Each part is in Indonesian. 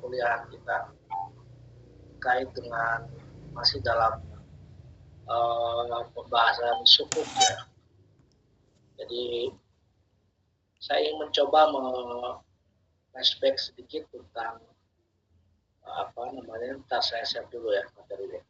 perkuliahan kita terkait dengan masih dalam pembahasan sukuk ya. Jadi saya ingin mencoba flashback sedikit tentang ntar saya share dulu ya materinya.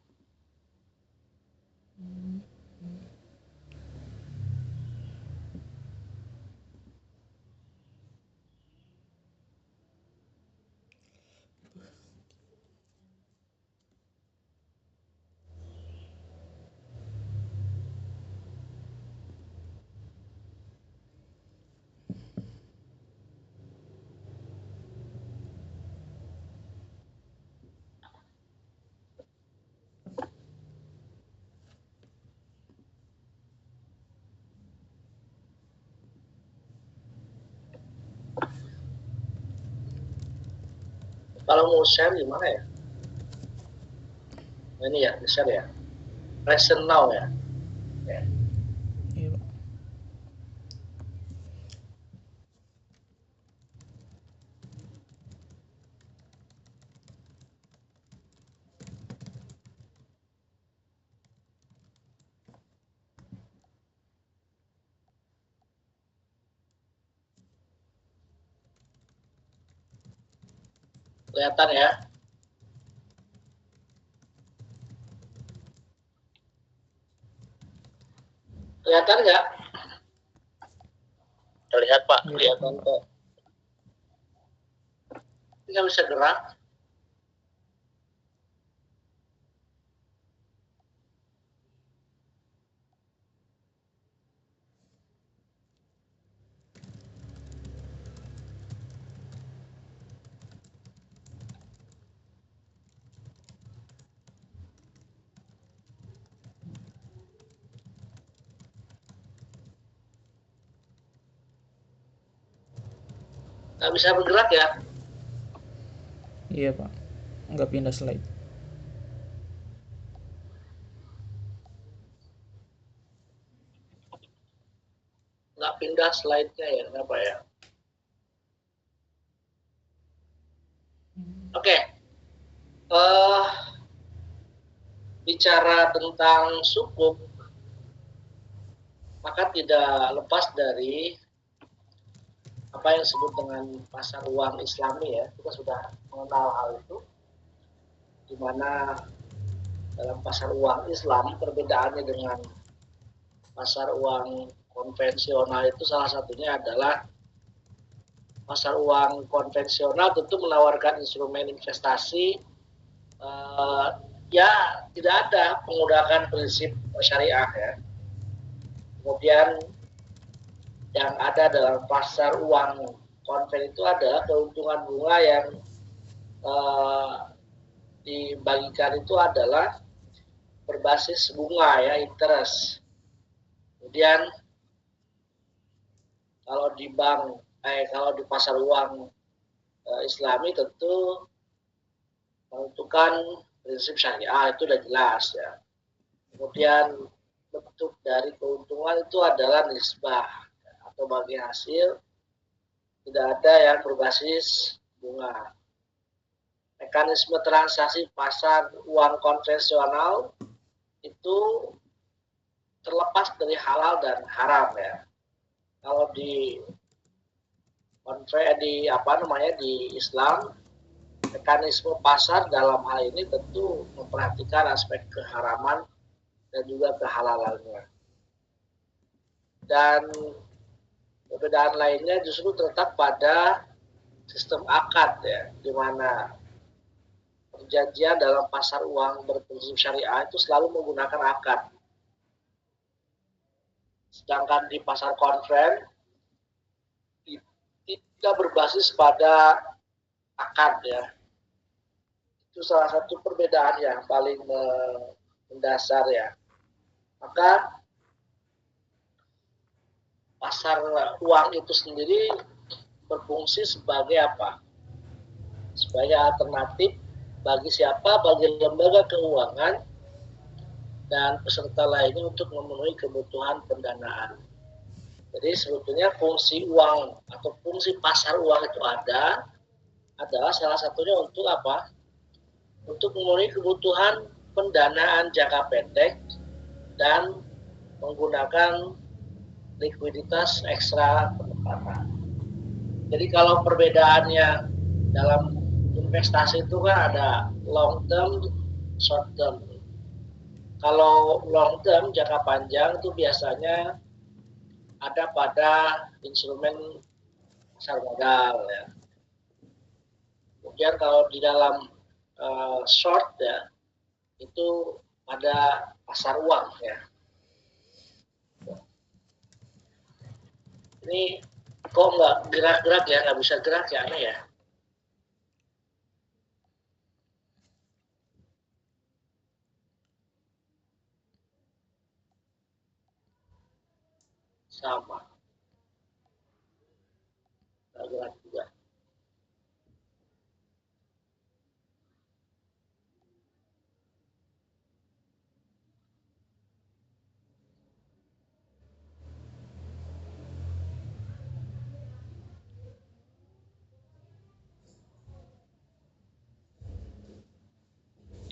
Kalau mau share gimana ya? Ini ya, share ya. Present now ya. Ya. Iya, Pak. Kelihatan ya? Kelihatan nggak? Terlihat Pak, Iya, kelihatan kok. Nggak bisa gerak. Nggak bisa bergerak ya? Iya, Pak. Nggak pindah slide. Nggak pindah slide-nya ya, kenapa ya? Oke. Bicara tentang sukuk, maka tidak lepas dari apa yang disebut dengan pasar uang Islami ya. Kita sudah mengenal hal itu, di mana dalam pasar uang Islam perbedaannya dengan pasar uang konvensional itu salah satunya adalah pasar uang konvensional tentu menawarkan instrumen investasi ya tidak ada menggunakan prinsip syariah ya. Kemudian yang ada dalam pasar uang konven itu adalah keuntungan bunga yang dibagikan itu adalah berbasis bunga ya, interest. Kemudian kalau di bank, kalau di pasar uang Islami tentu menentukan prinsip syariah itu sudah jelas ya. Kemudian bentuk dari keuntungan itu adalah nisbah atau bagi hasil, tidak ada yang berbasis bunga. Mekanisme transaksi pasar uang konvensional itu terlepas dari halal dan haram ya. Kalau di Islam, mekanisme pasar dalam hal ini tentu memperhatikan aspek keharaman dan juga kehalalannya. Dan perbedaan lainnya justru terletak pada sistem akad ya, di mana perjanjian dalam pasar uang berprinsip syariah itu selalu menggunakan akad. Sedangkan di pasar konven tidak berbasis pada akad ya. Itu salah satu perbedaan yang paling mendasar ya. Maka pasar uang itu sendiri berfungsi sebagai apa? Sebagai alternatif bagi siapa? Bagi lembaga keuangan dan peserta lainnya untuk memenuhi kebutuhan pendanaan. Jadi sebetulnya fungsi uang atau fungsi pasar uang itu ada adalah salah satunya untuk apa? Untuk memenuhi kebutuhan pendanaan jangka pendek dan menggunakan likuiditas ekstra penempatan. Jadi kalau perbedaannya dalam investasi itu kan ada long term, short term. Kalau long term, jangka panjang itu biasanya ada pada instrumen pasar modal ya. Kemudian kalau di dalam short ya, itu ada pasar uang ya. Ini kok nggak gerak-gerak ya, nggak bisa gerak ya, aneh ya. Sama, nggak gerak juga.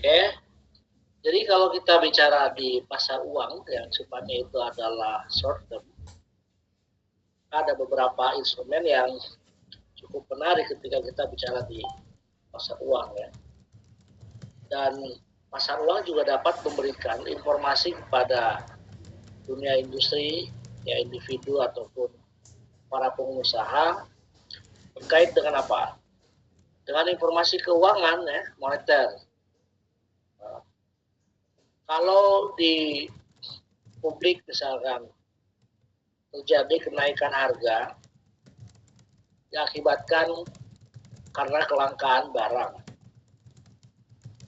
Oke, jadi kalau kita bicara di pasar uang yang sifatnya itu adalah short term, ada beberapa instrumen yang cukup menarik ketika kita bicara di pasar uang ya. Dan pasar uang juga dapat memberikan informasi kepada dunia industri, ya individu ataupun para pengusaha terkait dengan apa? Dengan informasi keuangan ya, moneter. Kalau di publik misalkan terjadi kenaikan harga diakibatkan karena kelangkaan barang,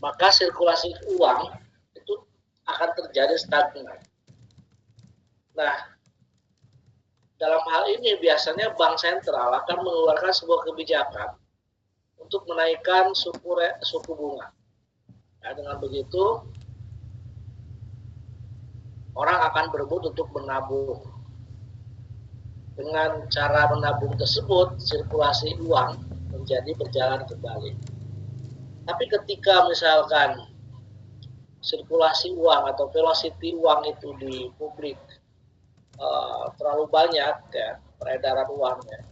maka sirkulasi uang itu akan terjadi stagnan. Nah, dalam hal ini biasanya bank sentral akan mengeluarkan sebuah kebijakan untuk menaikkan suku bunga. Nah, dengan begitu orang akan berebut untuk menabung. Dengan cara menabung tersebut, sirkulasi uang menjadi berjalan kembali. Tapi ketika misalkan sirkulasi uang atau velocity uang itu di publik terlalu banyak ya peredaran uangnya,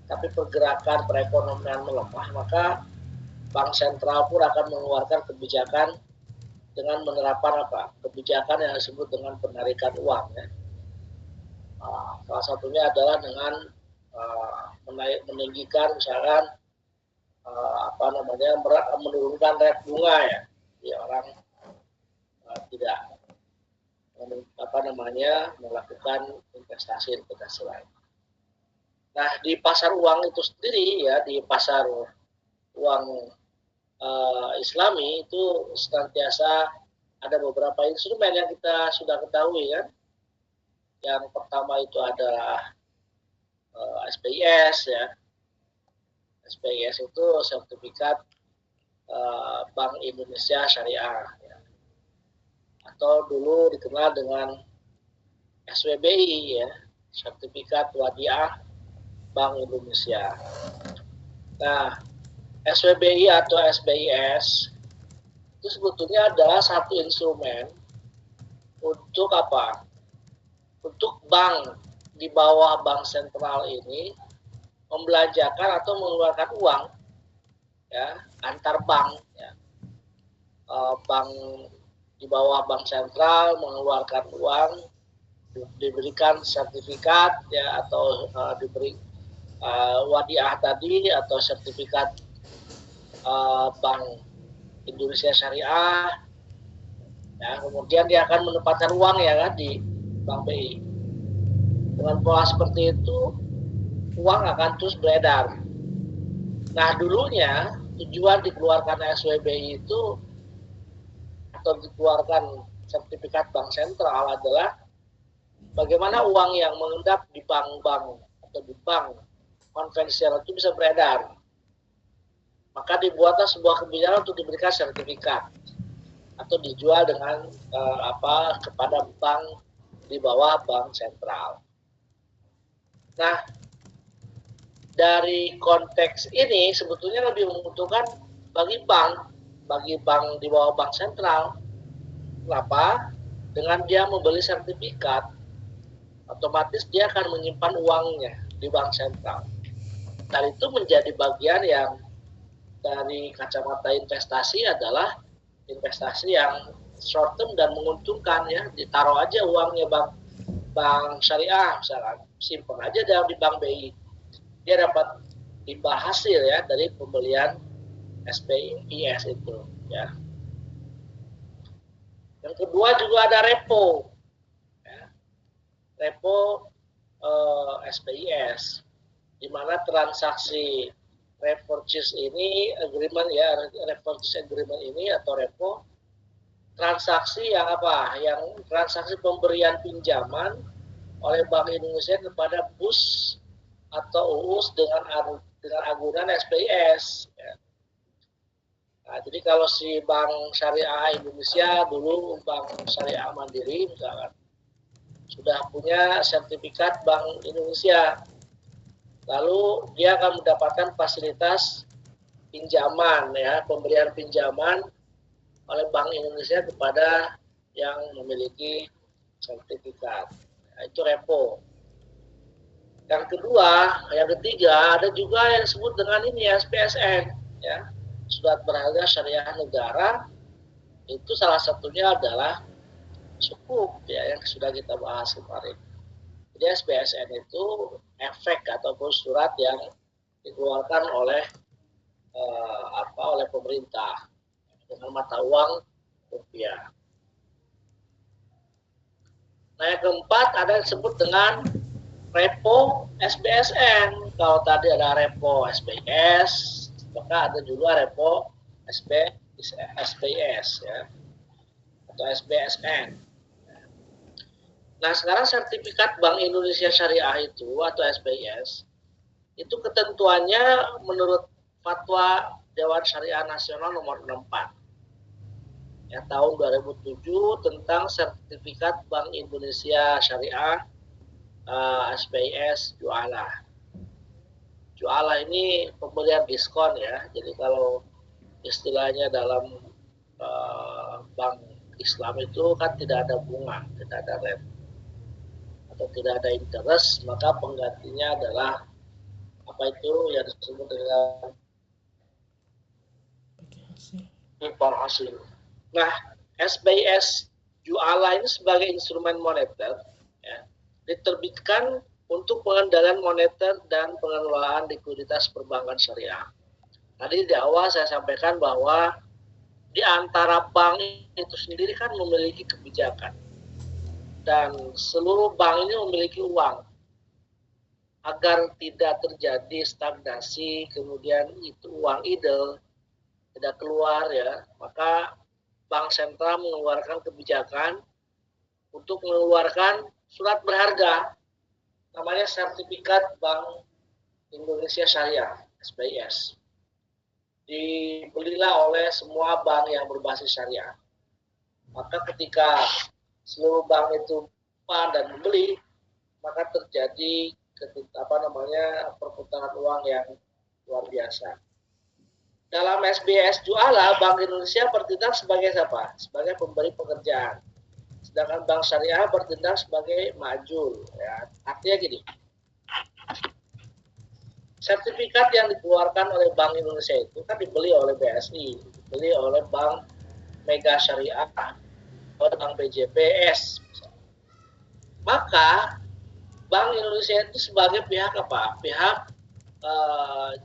tapi pergerakan perekonomian melemah, maka bank sentral pun akan mengeluarkan kebijakan dengan menerapkan apa? Kebijakan yang disebut dengan penarikan uang ya. Salah satunya adalah dengan meninggikan misalkan menurunkan rate bunga ya. Jadi orang tidak melakukan investasi lain. Nah, di pasar uang itu sendiri ya, di pasar uang Islami itu senantiasa ada beberapa instrumen yang kita sudah ketahui kan. Yang pertama itu adalah SPIS ya. SPIS itu sertifikat Bank Indonesia Syariah ya. Atau dulu dikenal dengan SWBI ya, sertifikat Wadiah Bank Indonesia. Nah, SWBI atau SBIS itu sebetulnya adalah satu instrumen untuk apa? Untuk bank di bawah bank sentral ini membelanjakan atau mengeluarkan uang ya antar bank ya. Bank di bawah bank sentral mengeluarkan uang, diberikan sertifikat ya atau diberi wadiah tadi atau sertifikat Bank Indonesia Syariah ya, kemudian dia akan menempatkan uang ya kan di Bank BI. Dengan pola seperti itu uang akan terus beredar. Nah, dulunya tujuan dikeluarkan SWBI itu atau dikeluarkan sertifikat bank sentral adalah bagaimana uang yang mengendap di bank-bank atau di bank konvensional itu bisa beredar. Maka dibuatlah sebuah kebijakan untuk diberikan sertifikat atau dijual dengan kepada bank di bawah bank sentral. Nah, dari konteks ini sebetulnya lebih menguntungkan bagi bank di bawah bank sentral. Kenapa? Dengan dia membeli sertifikat, otomatis dia akan menyimpan uangnya di bank sentral. Dan itu menjadi bagian yang dari kacamata investasi adalah investasi yang short term dan menguntungkan ya. Ditaruh aja uangnya bank syariah misalkan, simpan aja di bank BI. Dia dapat imbal hasil ya dari pembelian SPIS itu ya. Yang kedua juga ada repo ya. Repo SPIS di mana transaksi repurchase ini agreement ya, repurchase agreement ini atau repo transaksi yang apa? Yang transaksi pemberian pinjaman oleh Bank Indonesia kepada BUS atau UUS dengan agunan SPIS ya. Nah, jadi kalau si Bank Syariah Indonesia dulu Bank Syariah Mandiri misalkan sudah punya sertifikat Bank Indonesia, lalu dia akan mendapatkan fasilitas pinjaman ya, pemberian pinjaman oleh Bank Indonesia kepada yang memiliki sertifikat. Nah, itu repo. Yang kedua, yang ketiga ada juga yang disebut dengan ini ya, SPSN ya. Surat berharga syariah negara, itu salah satunya adalah sukuk ya yang sudah kita bahas kemarin. Jadi SPSN itu efek ataupun surat yang dikeluarkan oleh oleh pemerintah dengan mata uang rupiah. Nah, yang keempat ada yang disebut dengan repo SBSN. Kalau tadi ada repo SBS, maka ada juga repo SPIS ya, atau SBSN. Nah, sekarang sertifikat Bank Indonesia Syariah itu atau SPIS itu ketentuannya menurut Fatwa Dewan Syariah Nasional nomor 64 ya, tahun 2007 tentang sertifikat Bank Indonesia Syariah SPIS Ju'alah. Ju'alah ini pemberian diskon ya. Jadi kalau istilahnya dalam bank Islam itu kan tidak ada bunga, tidak ada rate atau tidak ada interest, maka penggantinya adalah apa itu yang disebut dengan impor hasil. Nah, SPIS Ju'alah ini sebagai instrumen moneter ya, diterbitkan untuk pengendalian moneter dan pengelolaan likuiditas perbankan syariah. Tadi di awal saya sampaikan bahwa di antara bank itu sendiri kan memiliki kebijakan. Dan seluruh bank ini memiliki uang. Agar tidak terjadi stagnasi, kemudian itu uang idle, tidak keluar ya, maka Bank Sentral mengeluarkan kebijakan untuk mengeluarkan surat berharga namanya sertifikat Bank Indonesia Syariah SPIS. Dibelilah oleh semua bank yang berbasis syariah. Maka ketika seluruh bank itu dan membeli, maka terjadi perputaran uang yang luar biasa. Dalam SBS Ju'alah, Bank Indonesia bertindak sebagai siapa? Sebagai pemberi pekerjaan. Sedangkan Bank Syariah bertindak sebagai majul. Ya. Artinya gini, sertifikat yang dikeluarkan oleh Bank Indonesia itu kan dibeli oleh BSI, dibeli oleh Bank Mega Syariah, oleh Bank BJPS. Maka Bank Indonesia itu sebagai pihak apa? Pihak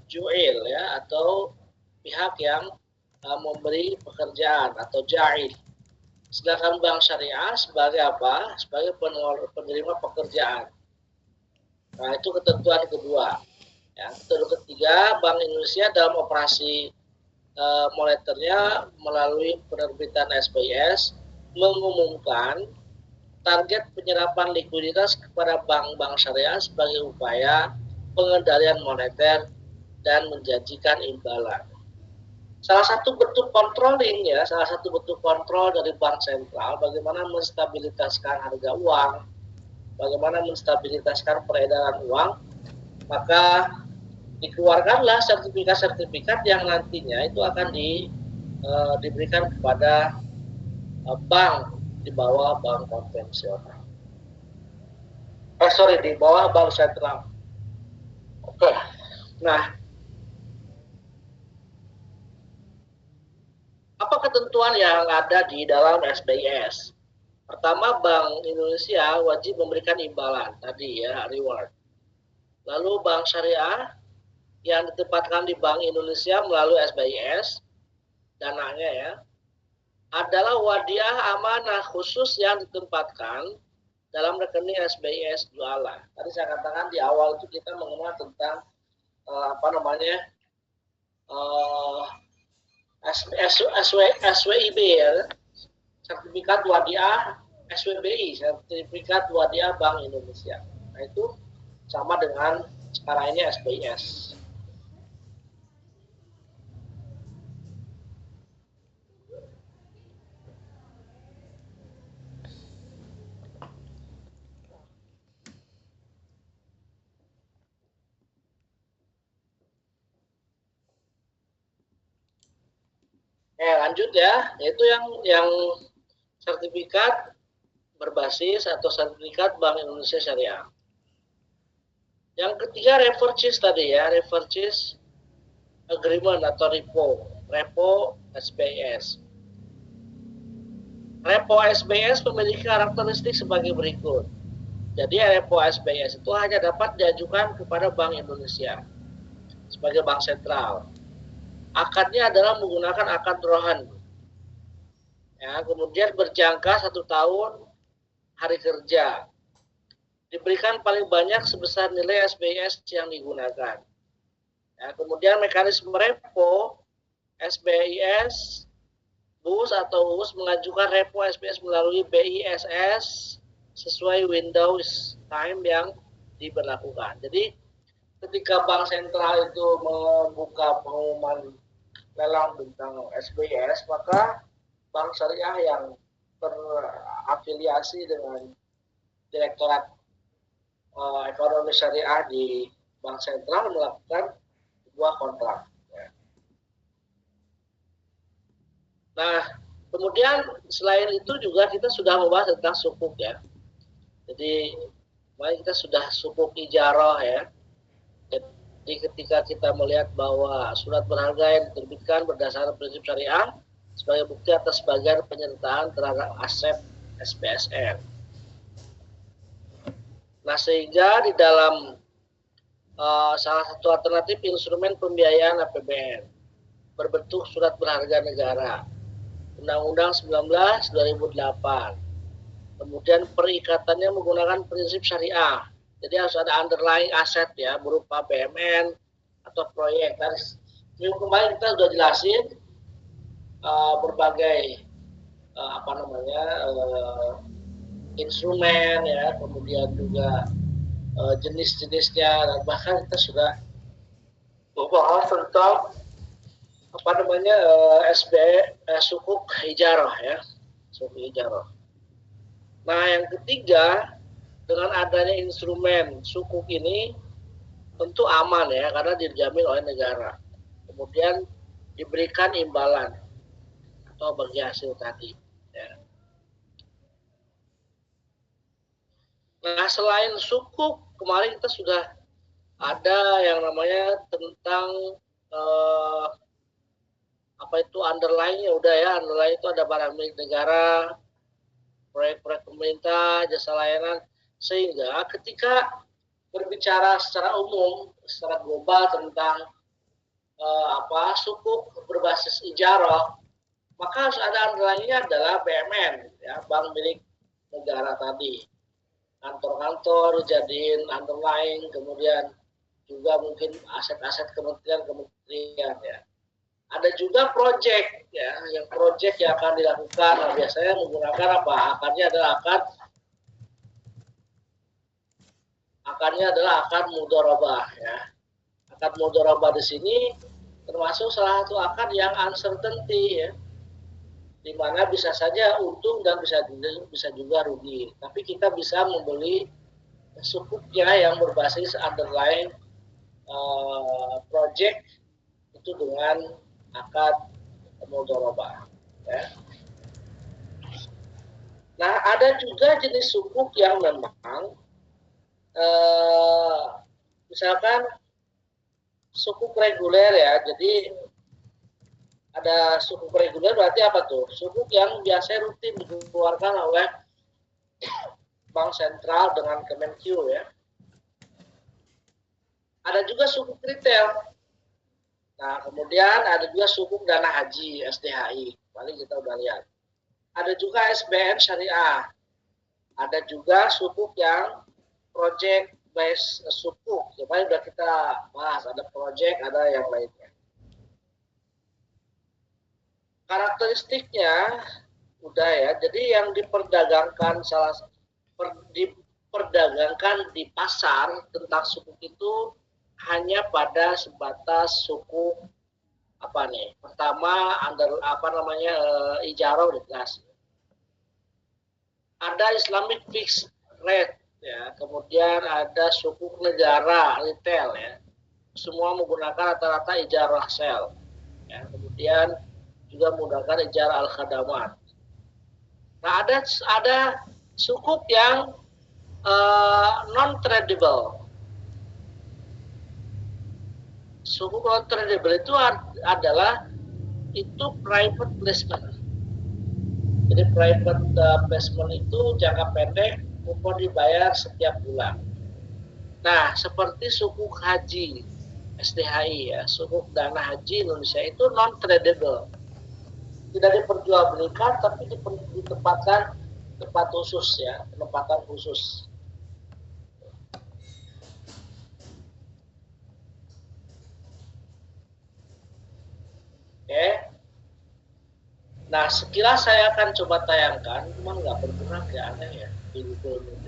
ju'il ya, atau pihak yang memberi pekerjaan atau ja'il. Sedangkan Bank Syariah sebagai apa? Sebagai penerima pekerjaan. Nah, itu ketentuan kedua. Ya, ketentuan ketiga, Bank Indonesia dalam operasi moneternya melalui penerbitan SPIS mengumumkan target penyerapan likuiditas kepada bank-bank syariah sebagai upaya pengendalian moneter dan menjanjikan imbalan. Salah satu bentuk controlling ya, salah satu bentuk kontrol dari bank sentral bagaimana menstabilitaskan harga uang, bagaimana menstabilitaskan peredaran uang, maka dikeluarkanlah sertifikat-sertifikat yang nantinya itu akan diberikan kepada bank di bawah bank konvensional. Di bawah bank sentral. Oke. Nah, apa ketentuan yang ada di dalam SBIS? Pertama, Bank Indonesia wajib memberikan imbalan tadi ya, reward. Lalu bank syariah yang ditempatkan di Bank Indonesia melalui SBIS, dananya ya, adalah wadiah amanah khusus yang ditempatkan dalam rekening SBIS jualan. Tadi saya katakan di awal itu kita mengenal tentang SWIB ya, sertifikat wadiah SWBI, sertifikat wadiah Bank Indonesia. Nah itu sama dengan sekarang ini SBIS. Lanjut ya, yaitu yang sertifikat berbasis atau sertifikat Bank Indonesia Syariah. Yang ketiga repurchase tadi ya, repurchase agreement atau repo SBIS. Repo SBIS memiliki karakteristik sebagai berikut. Jadi repo SBIS itu hanya dapat diajukan kepada Bank Indonesia sebagai bank sentral. Akadnya adalah menggunakan akad rohan. Ya, kemudian berjangka 1 tahun hari kerja. Diberikan paling banyak sebesar nilai SBIS yang digunakan. Ya, kemudian mekanisme repo SBIS, BUS atau US mengajukan repo SBIS melalui BISS sesuai Windows time yang diberlakukan. Jadi ketika bank sentral itu membuka pengumuman lelang tentang SBIS, maka bank syariah yang terafiliasi dengan Direktorat Ekonomi Syariah di Bank Sentral melakukan sebuah kontrak. Nah, kemudian selain itu juga kita sudah membahas tentang sukuk ya. Jadi, kita sudah sukuk ijarah ya. Jadi ketika kita melihat bahwa surat berharga yang diterbitkan berdasarkan prinsip syariah sebagai bukti atas sebagian penyertaan terhadap aset SBSN. Nah, sehingga di dalam salah satu alternatif instrumen pembiayaan APBN berbentuk surat berharga negara, Undang-Undang 19/2008. Kemudian perikatannya menggunakan prinsip syariah. Jadi harus ada underlying aset ya, berupa BUMN atau proyek. Dan minggu kemarin kita sudah jelasin berbagai instrumen ya, kemudian juga jenis-jenisnya, dan bahkan kita sudah membahas tentang sukuk ijarah ya, sukuk ijarah. Nah, yang ketiga, dengan adanya instrumen sukuk ini tentu aman ya, karena dijamin oleh negara. Kemudian diberikan imbalan atau bagi hasil tadi. Ya. Nah, selain sukuk, kemarin kita sudah ada yang namanya tentang underlying ya, udah ya, underlying itu ada barang milik negara, proyek-proyek pemerintah, jasa layanan, sehingga ketika berbicara secara umum, secara global tentang sukuk berbasis ijarah, maka harus ada underlying-nya adalah BUMN ya, bank milik negara tadi. Kantor-kantor jadiin underlying, kemudian juga mungkin aset-aset kementerian ya. Ada juga proyek ya, yang proyek yang akan dilakukan. Nah, biasanya menggunakan apa? Akarnya adalah akad mudharabah ya. Akad mudharabah di sini termasuk salah satu akad yang uncertainty ya, di mana bisa saja untung dan bisa juga rugi. Tapi kita bisa membeli sukuknya yang berbasis underlying project itu dengan akad mudharabah. Ya. Nah, ada juga jenis sukuk yang memang misalkan sukuk reguler ya. Jadi ada sukuk reguler berarti apa tuh? Sukuk yang biasa rutin dikeluarkan oleh Bank Sentral dengan Kemenkyu ya. Ada juga sukuk retail. Nah, kemudian ada juga sukuk dana haji SDHI. Paling kita udah lihat. Ada juga SBN syariah. Ada juga sukuk yang project based sukuk. Coba udah kita bahas. Ada project, ada yang lainnya. Karakteristiknya udah ya. Jadi yang diperdagangkan diperdagangkan di pasar tentang sukuk itu hanya pada sebatas suku apa nih? Pertama ijarah udah jelas. Ada Islamic fixed rate ya, kemudian ada sukuk negara retail ya. Semua menggunakan rata-rata ijarah sel. Ya, kemudian juga menggunakan ijarah al-khadamat. Nah, ada sukuk yang non tradable. Sukuk non tradable itu adalah itu private placement. Jadi private placement itu jangka pendek, kupon dibayar setiap bulan. Nah, seperti sukuk haji SDHI ya, sukuk dana haji Indonesia itu non tradable. Tidak diperjualbelikan tapi ditempatkan tempat khusus ya, penempatan khusus. Oke. Nah, sekilas saya akan coba tayangkan, cuma nggak bergerak ya, aneh ya di Google Meet.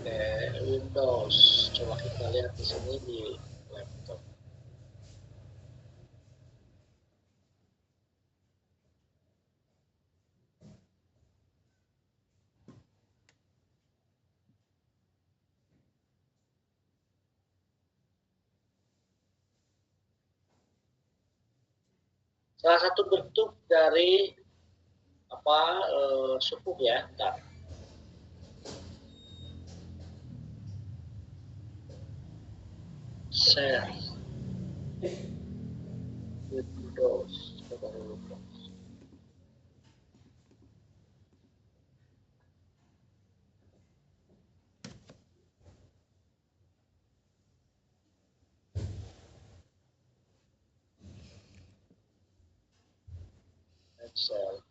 Oke, Windows. Coba kita lihat di sini di laptop. Salah satu bentuk dari sukuk ya. Bentar. Share Windows. Coba dulu. Excel.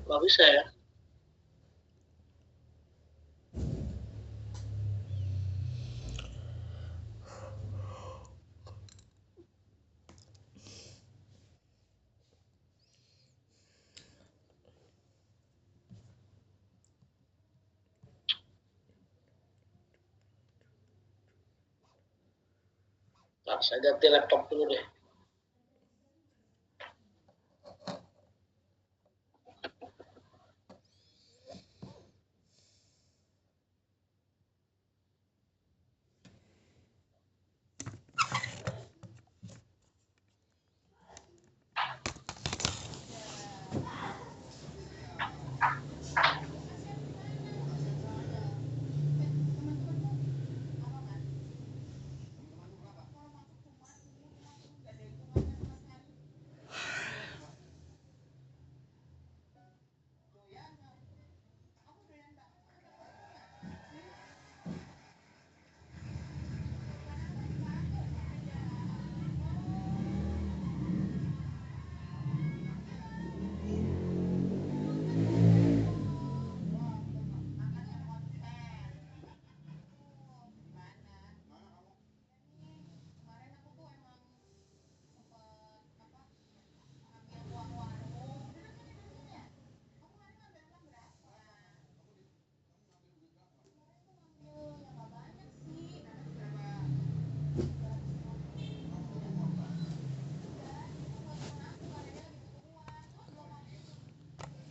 Nggak bisa ya. Nah, saya ganti laptop dulu deh.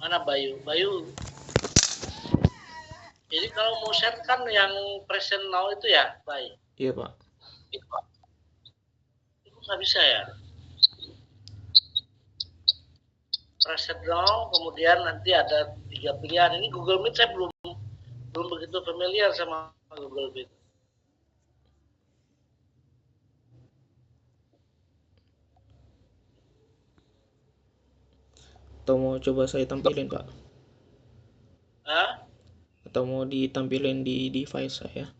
Mana Bayu? Bayu. Jadi kalau mau share kan yang present now itu ya, Bayu? Iya Pak. Itu nggak bisa ya? Present now, kemudian nanti ada 3 pilihan. Ini Google Meet saya belum begitu familiar sama Google Meet. Atau mau coba saya tampilin Pak? Hah? Atau mau ditampilin di device saya?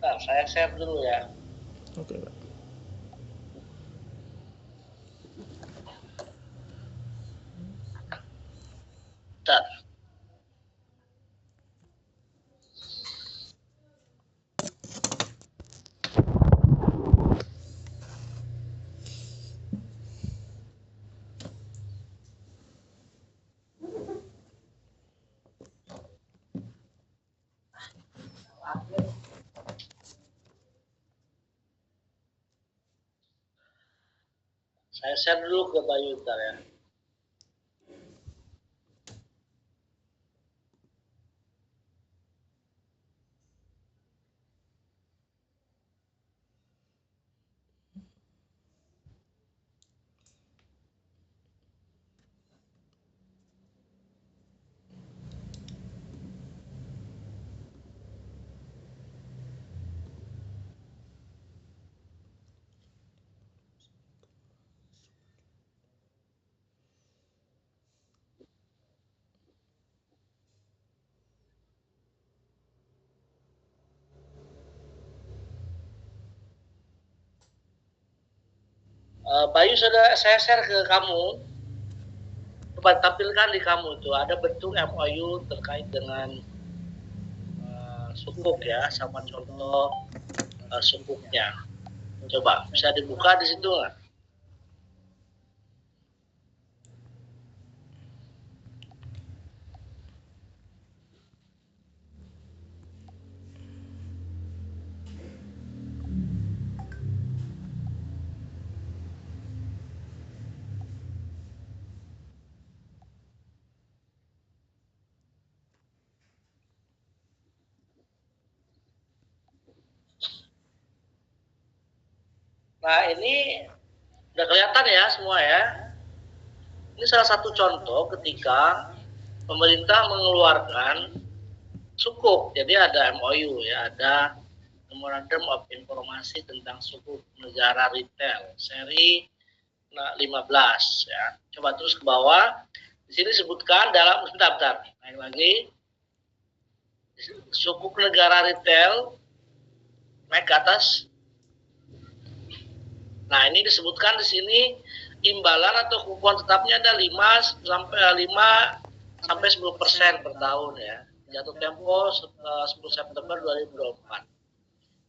Nah, saya share dulu ya. Oke Pak. Bentar. Saya share dulu ke Bayu ntar ya. Bayu sudah saya share ke kamu. Coba tampilkan di kamu itu ada bentuk MOU terkait dengan sukuk ya, sama contoh sukuknya. Coba bisa dibuka di situ nggak? Nah ini udah kelihatan ya semua ya. Ini salah satu contoh ketika pemerintah mengeluarkan sukuk. Jadi ada MOU ya, ada Memorandum of Informasi tentang sukuk negara retail seri 15 ya. Coba terus ke bawah. Di sini sebutkan dalam bentar, naik lagi. Sukuk negara retail naik ke atas. Nah, ini disebutkan di sini imbalan atau kupon tetapnya ada 5 sampai 10% per tahun ya. Jatuh tempo 10 September 2024.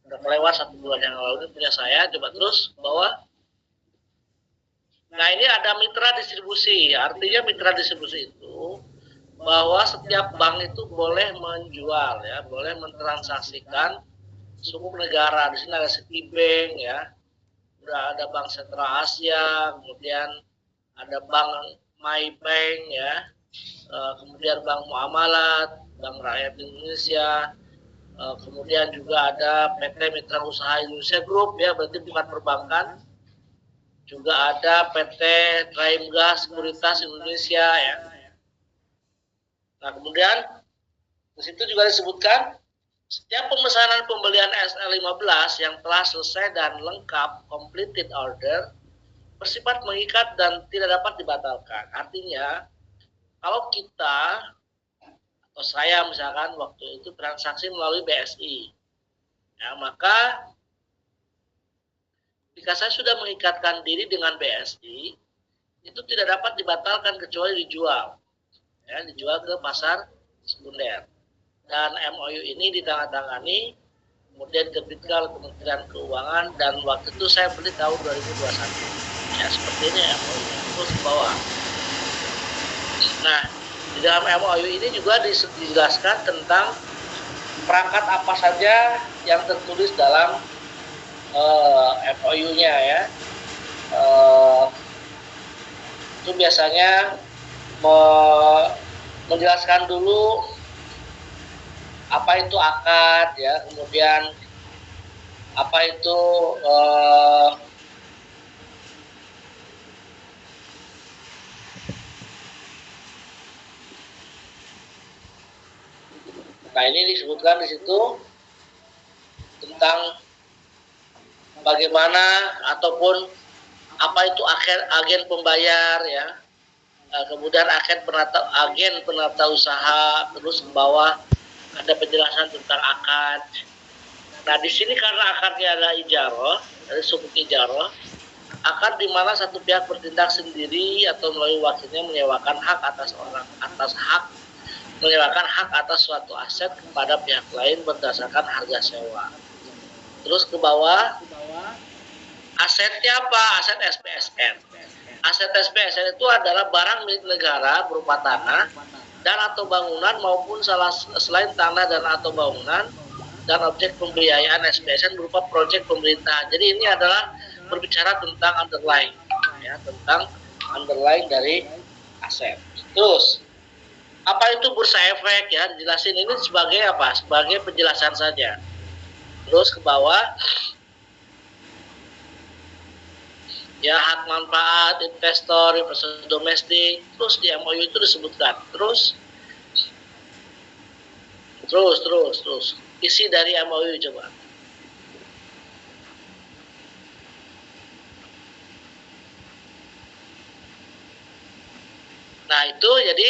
Udah melewat 1 bulan yang lalu, ini punya saya. Coba terus bawah. Nah, ini ada mitra distribusi. Artinya mitra distribusi itu bahwa setiap bank itu boleh menjual ya, boleh mentransaksikan sukuk negara. Di sini ada Citibank ya. Udah ada Bank Sentral Asia, kemudian ada Bank MyBank ya, kemudian Bank Muamalat, Bank Rakyat Indonesia, kemudian juga ada PT Mitra Usaha Indonesia Group ya, berarti bukan perbankan, juga ada PT Traimgas Sekuritas Indonesia ya. Nah kemudian di situ juga disebutkan setiap pemesanan pembelian SL15 yang telah selesai dan lengkap completed order bersifat mengikat dan tidak dapat dibatalkan. Artinya kalau kita atau saya misalkan waktu itu transaksi melalui BSI, ya, maka jika saya sudah mengikatkan diri dengan BSI, itu tidak dapat dibatalkan kecuali dijual, ya, dijual ke pasar sekunder. Dan MOU ini ditandatangani, kemudian terbitkan oleh Kementerian Keuangan, dan waktu itu saya beli tahun 2021. Ya, seperti ini MOU terus ke bawah. Nah, di dalam MOU ini juga dijelaskan tentang perangkat apa saja yang tertulis dalam MOU-nya ya. Itu biasanya menjelaskan dulu apa itu akad ya, kemudian apa itu nah ini disebutkan di situ tentang bagaimana ataupun apa itu agen pembayar ya. Kemudian agen penata usaha, terus ke bawah ada penjelasan tentang akad. Nah di sini karena akadnya adalah ijaroh, dari suku ijaroh, akad di mana satu pihak bertindak sendiri atau melalui wakilnya menyewakan hak atas suatu aset kepada pihak lain berdasarkan harga sewa. Terus ke bawah, asetnya apa? Aset SPSN. Aset SPSN itu adalah barang milik negara berupa tanah dan atau bangunan maupun selain tanah dan atau bangunan dan objek pembiayaan SPSN berupa proyek pemerintahan. Jadi ini adalah berbicara tentang underlying, ya, tentang underlying dari aset. Terus apa itu bursa efek ya? Dijelasin ini sebagai apa? Sebagai penjelasan saja. Terus ke bawah. Ya, hak manfaat investor domestik, terus di MOU itu disebutkan. Terus isi dari MOU coba. Nah itu jadi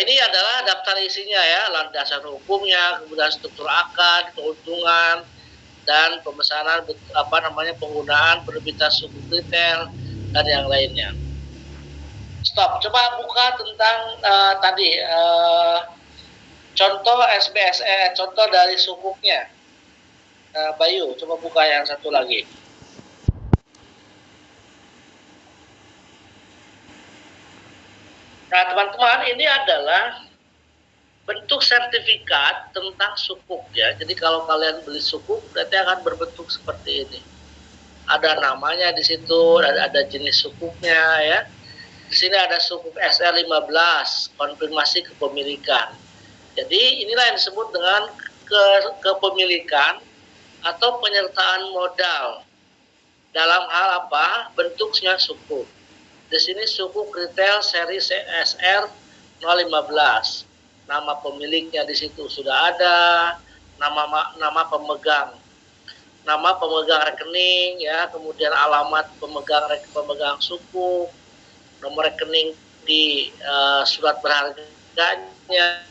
ini adalah daftar isinya ya, landasan hukumnya, kemudian struktur akad, keuntungan, dan pemesanan penggunaan penerbitan suku retail dan yang lainnya. Stop. Coba buka tentang tadi contoh SBSE, contoh dari sukuknya. Bayu, coba buka yang satu lagi. Nah, teman-teman, ini adalah bentuk sertifikat tentang sukuk ya. Jadi kalau kalian beli sukuk berarti akan berbentuk seperti ini. Ada namanya di situ, ada jenis sukuknya ya. Di sini ada sukuk SR15, konfirmasi kepemilikan. Jadi inilah yang disebut dengan kepemilikan atau penyertaan modal. Dalam hal apa? Bentuknya sukuk. Di sini sukuk retail seri SR015. Nama pemiliknya di situ sudah ada, nama pemegang rekening ya, kemudian alamat pemegang suku, nomor rekening di surat berharganya,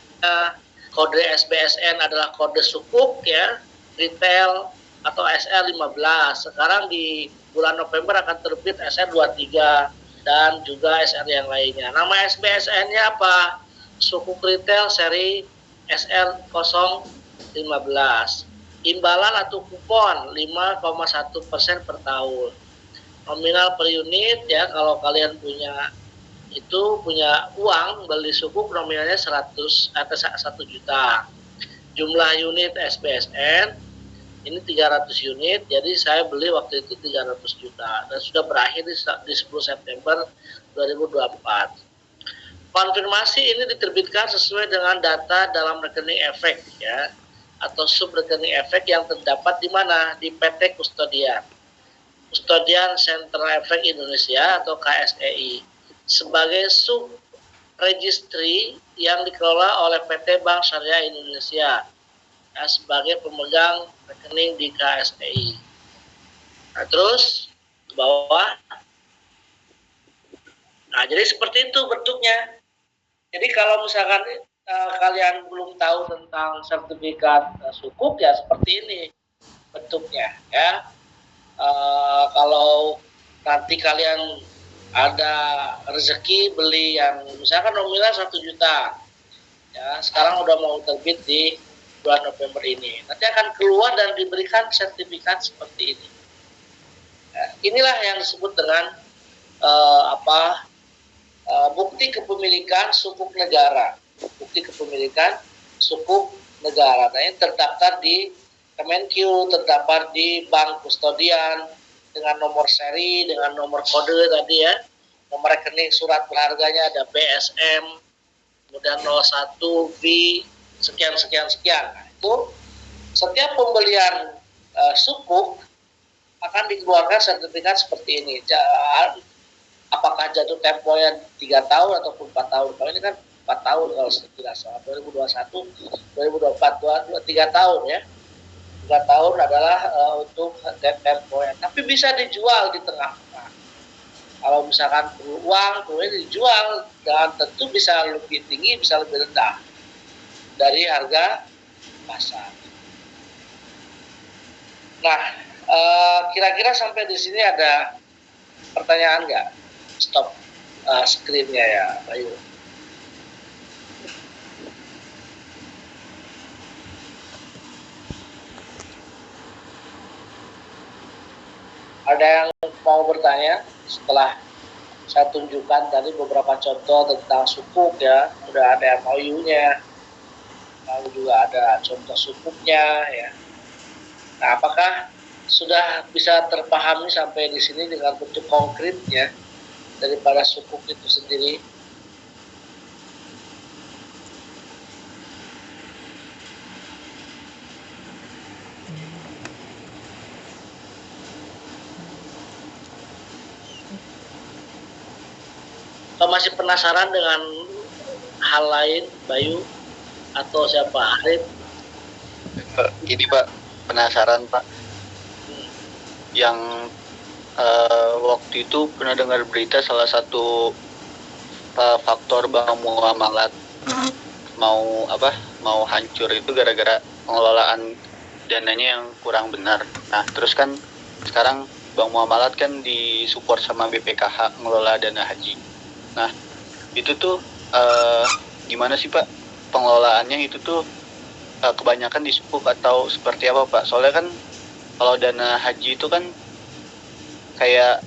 kode SBSN adalah kode sukuk ya, retail atau SR15. Sekarang di bulan November akan terbit SR23 dan juga SR yang lainnya. Nama SBSN-nya apa? Sukuk retail seri SR015. Imbalan atau kupon 5,1% per tahun. Nominal per unit ya, kalau kalian punya uang beli sukuk nominalnya 100 atau 1 juta. Jumlah unit SBSN ini 300 unit, jadi saya beli waktu itu 300 juta dan sudah berakhir di 10 September 2024. Konfirmasi ini diterbitkan sesuai dengan data dalam rekening efek ya, atau sub rekening efek yang terdapat di mana? Di PT Kustodian Central Efek Indonesia atau KSEI sebagai sub registry yang dikelola oleh PT Bank Syariah Indonesia ya, sebagai pemegang rekening di KSEI. Nah, terus ke bawah. Nah, jadi seperti itu bentuknya. Jadi kalau misalkan kalian belum tahu tentang sertifikat sukuk ya seperti ini bentuknya ya. Kalau nanti kalian ada rezeki beli yang misalkan nominal 1 juta ya, sekarang udah mau terbit di bulan November ini, nanti akan keluar dan diberikan sertifikat seperti ini ya, inilah yang disebut dengan bukti kepemilikan sukuk negara. Nah, ini terdaftar di Kemenkyu, terdaftar di Bank Kustodian dengan nomor seri, dengan nomor kode tadi ya, nomor rekening surat berharganya ada BSM, kemudian 01 V sekian sekian sekian. Nah, itu setiap pembelian sukuk akan dikeluarkan sertifikat seperti ini. Apakah jatuh temponya 3 tahun ataupun 4 tahun? Kalau ini kan 4 tahun kalau tidak salah. 2021, 2024, 3 tahun ya. 3 tahun adalah untuk temponya. Tapi bisa dijual di tengah-tengah. Kalau misalkan uang, kemudian dijual dan tentu bisa lebih tinggi, bisa lebih rendah dari harga pasar. Nah, kira-kira sampai di sini ada pertanyaan nggak? Stop screen-nya ya, Bayu. Ada yang mau bertanya setelah saya tunjukkan tadi beberapa contoh tentang sukuk ya, udah ada MOU-nya, lalu juga ada contoh sukuknya ya. Nah, apakah sudah bisa terpahami sampai di sini dengan bentuk konkretnya daripada sukuk itu sendiri? Kalau masih penasaran dengan hal lain, Bayu atau siapa? Arif? Gini Pak, penasaran Pak. Yang waktu itu pernah dengar berita salah satu faktor bank muamalat mau hancur itu gara-gara pengelolaan dananya yang kurang benar. Nah, terus kan sekarang bank muamalat kan disupport sama BPKH ngelola dana haji. Nah, itu tuh gimana sih Pak pengelolaannya itu tuh kebanyakan di sukuk atau seperti apa Pak? Soalnya kan kalau dana haji itu kan kayak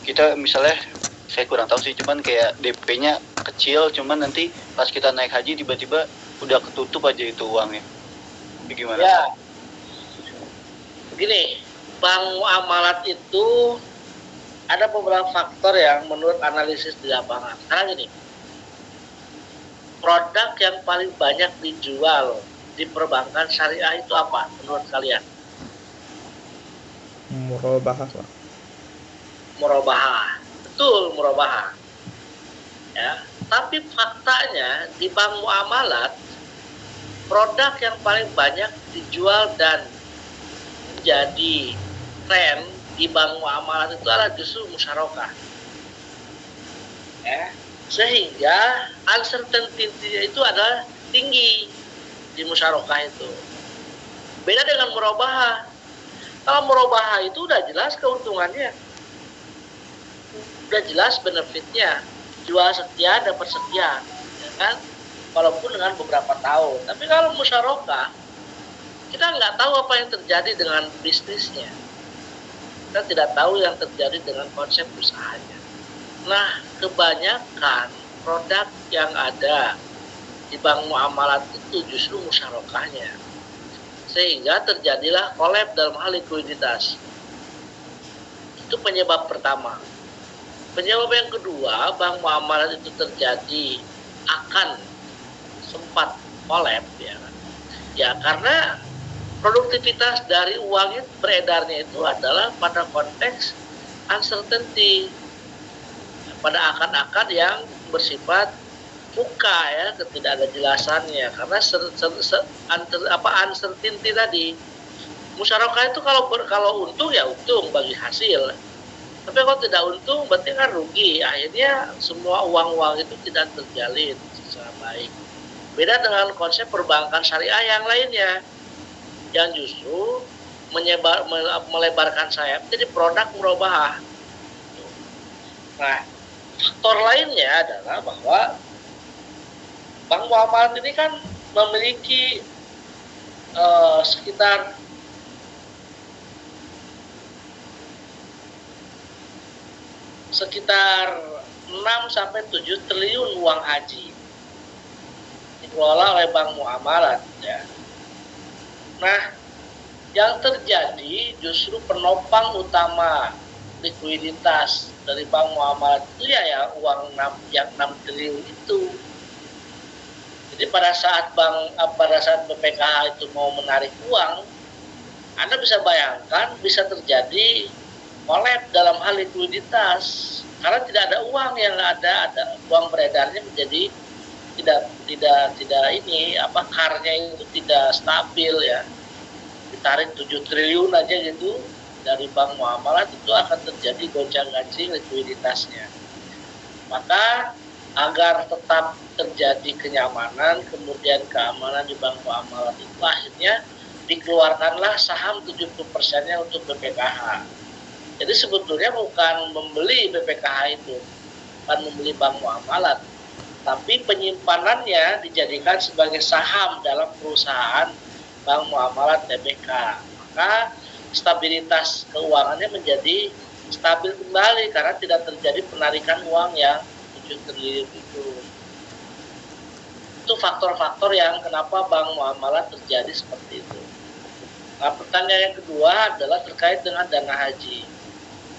kita misalnya, saya kurang tahu sih, cuman kayak DP-nya kecil, cuman nanti pas kita naik haji tiba-tiba udah ketutup aja itu uangnya. Gimana? Ya, begini, bank muamalat itu ada beberapa faktor yang menurut analisis di lapangan. Karena gini, produk yang paling banyak dijual di perbankan syariah itu apa menurut kalian? Murabahah, Pak. Murabahah. Betul, murabahah. Ya, tapi faktanya di bank muamalat produk yang paling banyak dijual dan menjadi tren di bank muamalat itu adalah justru musyarakah. Ya, sehingga uncertainty itu adalah tinggi di musyarakah itu. Beda dengan murabahah. Kalau murabahah itu udah jelas keuntungannya, udah jelas benefitnya, jual sekian dapat sekian, ya kan? Walaupun dengan beberapa tahun. Tapi kalau musyarakah, kita nggak tahu apa yang terjadi dengan bisnisnya. Kita tidak tahu yang terjadi dengan konsep usahanya. Nah, kebanyakan produk yang ada di bank muamalat itu justru musyarakahnya. Sehingga terjadilah kolab dalam hal likuiditas. Itu penyebab pertama. Penyebab yang kedua, bank muamalat itu terjadi akan sempat kolab ya kan. Ya karena produktivitas dari uang itu beredarnya itu adalah pada konteks uncertainty, pada akan-akan yang bersifat buka ya, ketidakjelasannya karena uncertainty tadi. Musyarakah itu kalau untung ya untung bagi hasil, tapi kalau tidak untung berarti kan rugi. Akhirnya semua uang-uang itu tidak terjalin secara baik. Beda dengan konsep perbankan syariah yang lainnya, yang justru melebarkan sayap jadi produk murabahah. Nah, faktor lainnya adalah bahwa bank muamalat ini kan memiliki sekitar sekitar 6-7 triliun uang haji dikelola oleh bank muamalat ya. Nah, yang terjadi justru penopang utama likuiditas dari bank muamalat itu ya uang yang 6 triliun itu. Jadi pada saat BPKH itu mau menarik uang, Anda bisa bayangkan bisa terjadi collapse dalam hal likuiditas karena tidak ada uang yang ada uang beredarnya menjadi tidak ini karnya itu tidak stabil ya. Ditarik 7 triliun aja gitu dari bank muamalat itu akan terjadi gonjang-ganjing likuiditasnya. Maka agar tetap terjadi kenyamanan kemudian keamanan di bank muamalat itu akhirnya dikeluarkanlah saham 70%-nya untuk BPKH. Jadi sebetulnya bukan membeli BPKH itu, bukan membeli bank muamalat, tapi penyimpanannya dijadikan sebagai saham dalam perusahaan bank muamalat TBK. Maka stabilitas keuangannya menjadi stabil kembali karena tidak terjadi penarikan uang yang 7 triliun itu. Itu faktor-faktor yang kenapa bank muamalat terjadi seperti itu. Nah, pertanyaan yang kedua adalah terkait dengan dana haji.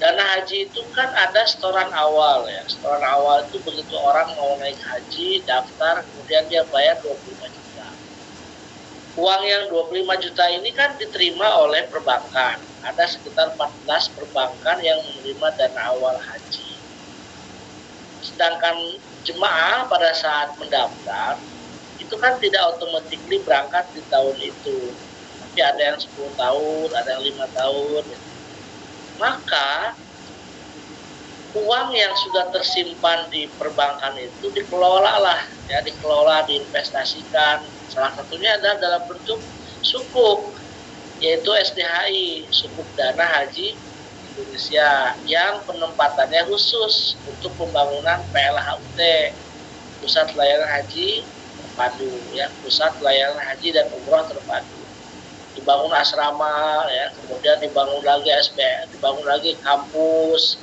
Dana haji itu kan ada setoran awal ya. Setoran awal itu begitu orang mau naik haji, daftar, kemudian dia bayar 25 juta. Uang yang 25 juta ini kan diterima oleh perbankan. Ada sekitar 14 perbankan yang menerima dana awal haji. Sedangkan jemaah pada saat mendaftar, itu kan tidak otomatis berangkat di tahun itu. Tapi ada yang 10 tahun, ada yang 5 tahun. Maka uang yang sudah tersimpan di perbankan itu dikelola diinvestasikan. Salah satunya adalah dalam bentuk sukuk, yaitu SDHI, Sukuk Dana Haji Indonesia, yang penempatannya khusus untuk pembangunan PLHUT, Pusat Layanan Haji Terpadu, ya, Pusat Layanan Haji dan Umroh Terpadu. Dibangun asrama, ya, kemudian dibangun lagi SBM, dibangun lagi kampus.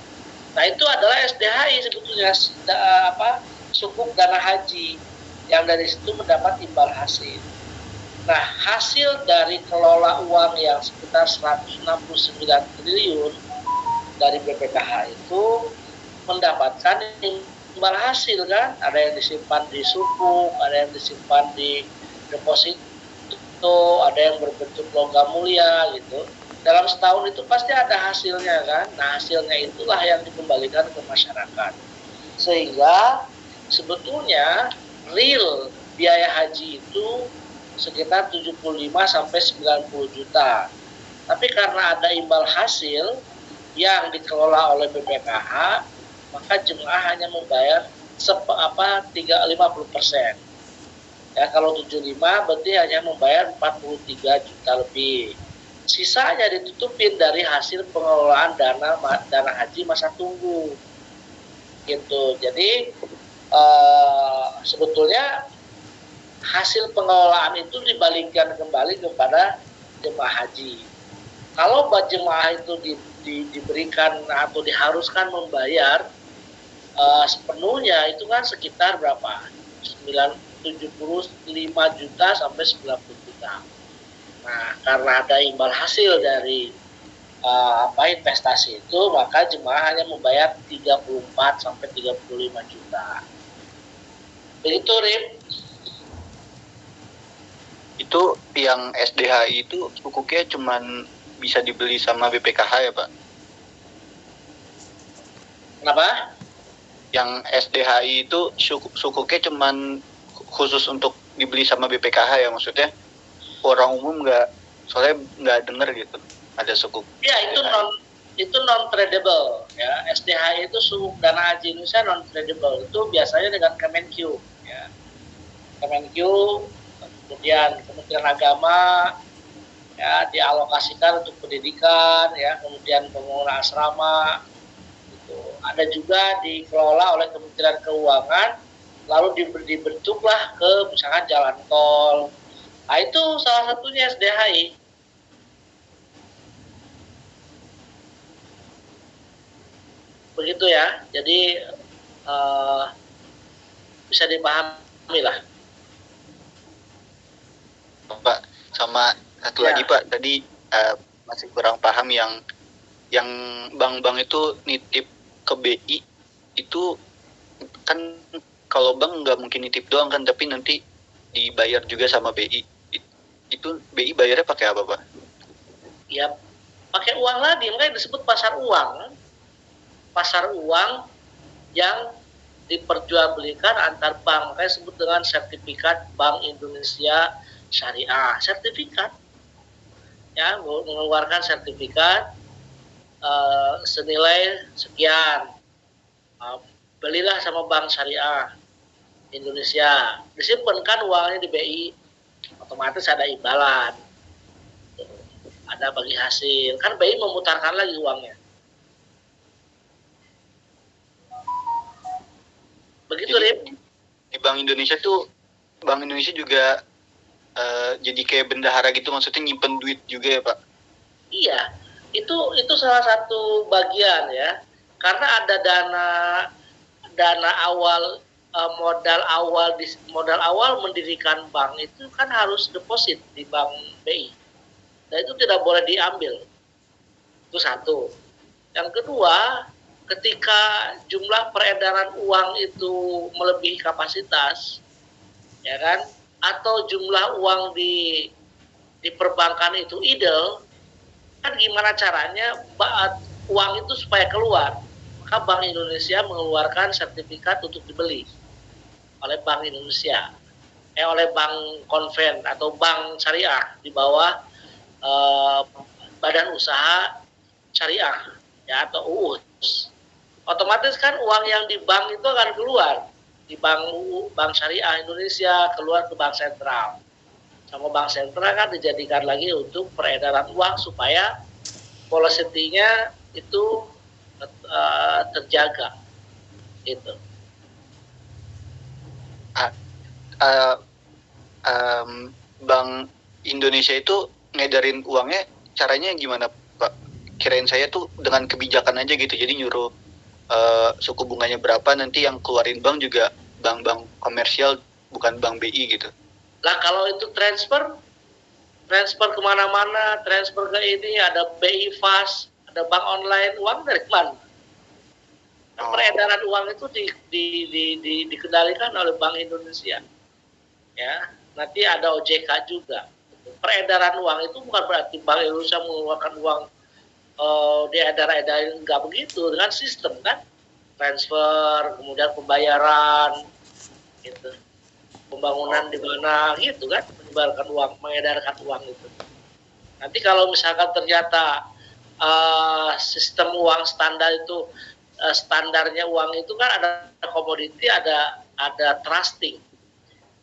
Nah itu adalah SDHI sebetulnya, Sukuk Dana Haji, yang dari situ mendapat imbal hasil. Nah hasil dari kelola uang yang sekitar 169 triliun dari BPKH itu mendapatkan imbal hasil kan, ada yang disimpan di sukuk, ada yang disimpan di deposito, ada yang berbentuk logam mulia gitu. Dalam setahun itu pasti ada hasilnya kan. Nah hasilnya itulah yang dikembalikan ke masyarakat. Sehingga sebetulnya real biaya haji itu sekitar 75 sampai 90 juta. Tapi karena ada imbal hasil yang dikelola oleh BPKH, maka jemaah hanya membayar 50%. Ya, kalau 75 berarti hanya membayar 43 juta lebih. Sisanya ditutupin dari hasil pengelolaan dana haji masa tunggu. Gitu. Jadi sebetulnya hasil pengelolaan itu dibalikkan kembali kepada jemaah haji. Kalau jemaah itu diberikan atau diharuskan membayar sepenuhnya, itu kan sekitar berapa? 75 juta sampai 90 juta. Nah, karena ada imbal hasil dari investasi itu, maka jemaah hanya membayar 34 sampai 35 juta. Begitu, Rim. Itu yang SDHI itu sukuknya cuman bisa dibeli sama BPKH ya, Pak? Kenapa? Yang SDHI itu sukuknya cuman khusus untuk dibeli sama BPKH ya, maksudnya orang umum soalnya nggak dengar gitu ada sukuk. Ya, itu non tradable ya. SDHI itu Sukuk Dana Haji Indonesia non tradable. Itu biasanya dengan Kemenq ya. Kemenq, kemudian Kementerian Agama ya, dialokasikan untuk pendidikan ya, kemudian pembangunan asrama gitu. Ada juga dikelola oleh Kementerian Keuangan, lalu dibentuklah ke misalkan jalan tol. Nah itu salah satunya SDHI. Begitu ya, jadi bisa dipahami lah. Pak, sama satu lagi Pak, tadi masih kurang paham yang yang bank-bank itu nitip ke BI itu kan, kalau bank nggak mungkin nitip doang kan, tapi nanti dibayar juga sama BI. Itu BI bayarnya pakai apa, Pak? Ya pakai uang lagi, makanya disebut pasar uang. Pasar uang yang diperjualbelikan antar bank, makanya disebut dengan sertifikat Bank Indonesia Syariah. Sertifikat, ya, mengeluarkan sertifikat senilai sekian, belilah sama Bank Syariah Indonesia, disimpankan uangnya di BI, otomatis ada imbalan, ada bagi hasil, kan BI memutarkan lagi uangnya. Begitu, Rip. Di Bank Indonesia tuh, Bank Indonesia juga jadi kayak bendahara gitu, maksudnya nyimpen duit juga ya, Pak? Iya, itu salah satu bagian ya, karena ada dana awal, modal awal mendirikan bank itu kan harus deposit di bank BI, dan itu tidak boleh diambil. Itu satu. Yang kedua, ketika jumlah peredaran uang itu melebihi kapasitas, ya kan, atau jumlah uang di perbankan itu idle, kan gimana caranya uang itu supaya keluar? Maka Bank Indonesia mengeluarkan sertifikat untuk dibeli oleh Bank Indonesia, oleh bank konven atau bank syariah di bawah Badan Usaha Syariah, ya, atau UUS. Otomatis kan uang yang di bank itu akan keluar di bank syariah Indonesia, keluar ke bank sentral. Sama bank sentral kan dijadikan lagi untuk peredaran uang supaya velocity-nya itu terjaga, gitu. Bank Indonesia itu ngedarin uangnya caranya gimana, Pak? Kirain saya tuh dengan kebijakan aja gitu, jadi nyuruh suku bunganya berapa, nanti yang keluarin bank juga bank-bank komersial, bukan bank BI gitu. Lah kalau itu transfer kemana-mana, transfer ke ini, ada BI Fast, ada bank online, uang dari mana? Peredaran uang itu dikendalikan oleh Bank Indonesia, ya. Nanti ada OJK juga. Peredaran uang itu bukan berarti Bank Indonesia mengeluarkan uang diedar-edarin, nggak begitu, dengan sistem kan, transfer, kemudian pembayaran, gitu, pembangunan di mana, gitu kan, menyebarkan uang, mengedarkan uang itu. Nanti kalau misalkan ternyata sistem uang standar itu, standarnya uang itu kan ada komoditi, ada trusting.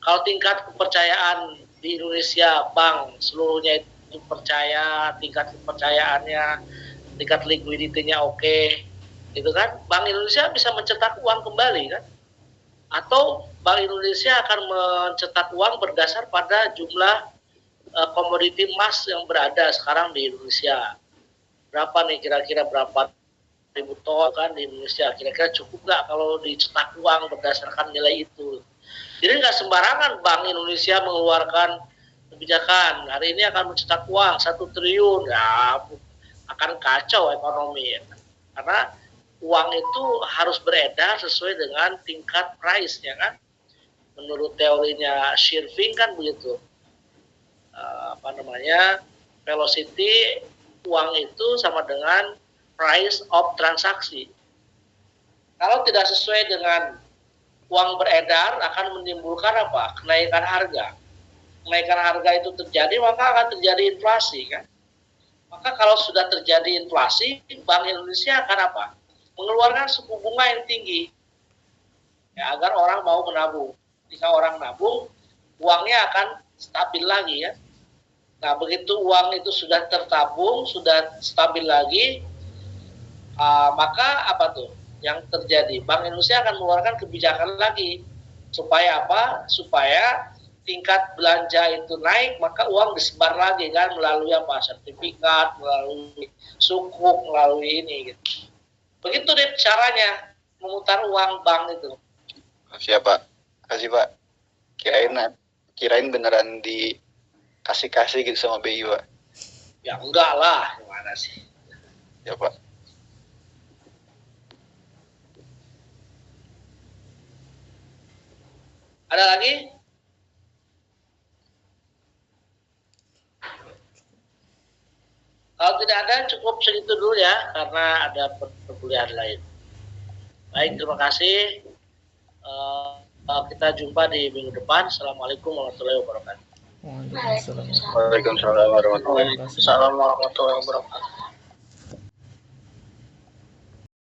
Kalau tingkat kepercayaan di Indonesia, bank seluruhnya itu percaya, tingkat kepercayaannya, tingkat likuiditinya oke, gitu kan, Bank Indonesia bisa mencetak uang kembali kan, atau Bank Indonesia akan mencetak uang berdasar pada jumlah komoditi emas yang berada sekarang di Indonesia. Berapa nih kira-kira, berapa ribu ton kan di Indonesia, kira-kira cukup nggak kalau dicetak uang berdasarkan nilai itu. Jadi nggak sembarangan Bank Indonesia mengeluarkan kebijakan hari ini akan mencetak uang 1 triliun, ya akan kacau ekonomi ya. Karena uang itu harus beredar sesuai dengan tingkat price-nya kan. Menurut teorinya Shirving kan begitu. Velocity uang itu sama dengan price of transaksi. Kalau tidak sesuai dengan uang beredar, akan menimbulkan apa? Kenaikan harga. Kenaikan harga itu terjadi, maka akan terjadi inflasi kan. Maka kalau sudah terjadi inflasi, Bank Indonesia akan apa? Mengeluarkan suku bunga yang tinggi, ya, agar orang mau menabung. Jika orang nabung, uangnya akan stabil lagi ya. Nah, begitu uang itu sudah tertabung, sudah stabil lagi, maka apa tuh yang terjadi? Bank Indonesia akan mengeluarkan kebijakan lagi. Supaya apa? Supaya tingkat belanja itu naik, maka uang disebar lagi kan, melalui apa? Sertifikat, melalui sukuk, melalui ini gitu. Begitu deh caranya memutar uang bank itu. Siap, Pak. Kasih, Pak. Kirain beneran dikasih gitu sama BI, Pak. Ya enggak lah, gimana sih? Ya Pak. Ada lagi? Kalau tidak ada, cukup segitu dulu ya, karena ada perkuliahan lain. Baik, terima kasih. Kita jumpa di minggu depan. Assalamualaikum warahmatullahi wabarakatuh. Waalaikumsalam. Waalaikumsalam warahmatullahi wabarakatuh. Waalaikumsalam warahmatullahi wabarakatuh.